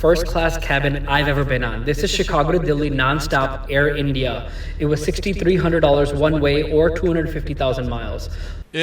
first class cabin I've ever been on. This is Chicago to Delhi non-stop Air India. It was $6,300 one way or 250,000 miles.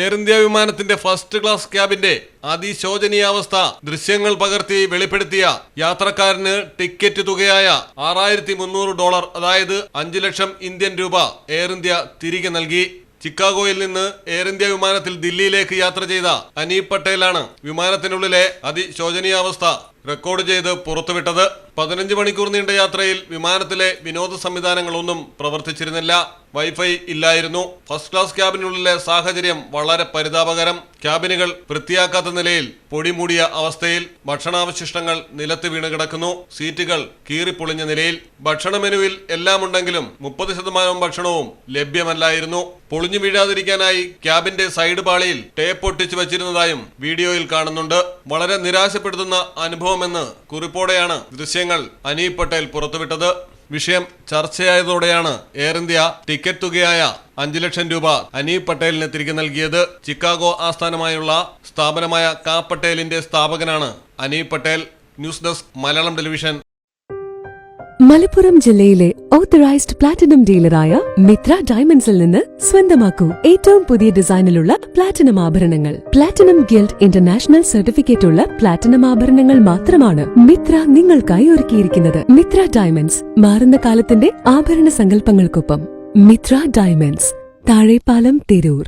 Air India വിമാനത്തിന്റെ first class ക്യാബിന്റെ അതിശോചനീയാവസ്ഥ ദൃശ്യങ്ങൾ പകർത്തി വെളിപ്പെടുത്തിയ യാത്രക്കാരന് ticket തുകയായ $6,300, അതായത് 5 ലക്ഷം Indian രൂപ air India തിരികെ നൽകി. ചിക്കാഗോയിൽ നിന്ന് air India വിമാനത്തിൽ ദില്ലിയിലേക്ക് യാത്ര ചെയ്ത അനീപ് പട്ടേലാണ് വിമാനത്തിനുള്ളിലെ അതിശോചനീയാവസ്ഥ റെക്കോർഡ് ചെയ്ത് പുറത്തുവിട്ടത്. 15 മണിക്കൂർ നീണ്ട യാത്രയിൽ വിമാനത്തിലെ വിനോദ സംവിധാനങ്ങളൊന്നും പ്രവർത്തിച്ചിരുന്നില്ല. വൈഫൈ ഇല്ലായിരുന്നു. ഫസ്റ്റ് ക്ലാസ് ക്യാബിനുള്ളിലെ സാഹചര്യം വളരെ പരിതാപകരം. ക്യാബിനുകൾ വൃത്തിയാക്കാത്ത നിലയിൽ, പൊടിമൂടിയ അവസ്ഥയിൽ, ഭക്ഷണാവശിഷ്ടങ്ങൾ നിലത്ത് വീണ് കിടക്കുന്നു. സീറ്റുകൾ കീറിപ്പൊളിഞ്ഞ നിലയിൽ. ഭക്ഷണ മെനുവിൽ എല്ലാം ഉണ്ടെങ്കിലും 30% ഭക്ഷണവും ലഭ്യമല്ലായിരുന്നു. പൊളിഞ്ഞു വീഴാതിരിക്കാനായി ക്യാബിന്റെ സൈഡ് പാളിയിൽ ടേപ്പ് ഒട്ടിച്ചു വച്ചിരുന്നതായും വീഡിയോയിൽ കാണുന്നുണ്ട്. വളരെ നിരാശപ്പെടുത്തുന്ന അനുഭവമെന്ന് കുറിപ്പോടെയാണ് ദൃശ്യങ്ങൾ അനീപ് പട്ടേൽ പുറത്തുവിട്ടത്. വിഷയം ചർച്ചയായതോടെയാണ് എയർ ഇന്ത്യ ടിക്കറ്റ് തുകയായ 5 ലക്ഷം രൂപ അനീപ് പട്ടേലിന് തിരികെ നൽകിയത്. ചിക്കാഗോ ആസ്ഥാനമായുള്ള സ്ഥാപനമായ കാ പട്ടേലിന്റെ സ്ഥാപകനാണ് Aneep Patel. News desk Malayalam television. Malappuram ജില്ലയിലെ ഓത്തറൈസ്ഡ് പ്ലാറ്റിനം ഡീലറായ മിത്ര ഡയമണ്ട്സിൽ നിന്ന് സ്വന്തമാക്കൂ ഏറ്റവും പുതിയ ഡിസൈനിലുള്ള പ്ലാറ്റിനം ആഭരണങ്ങൾ. പ്ലാറ്റിനം ഗിൽഡ് ഇന്റർനാഷണൽ സർട്ടിഫിക്കറ്റ് ഉള്ള പ്ലാറ്റിനം ആഭരണങ്ങൾ മാത്രമാണ് മിത്ര നിങ്ങൾക്കായി ഒരുക്കിയിരിക്കുന്നത്. മിത്ര ഡയമണ്ട്സ്, മാറുന്ന കാലത്തിന്റെ ആഭരണ സങ്കല്പങ്ങൾക്കൊപ്പം. മിത്ര ഡയമണ്ട്സ്, താഴെപ്പാലം, തിരൂർ.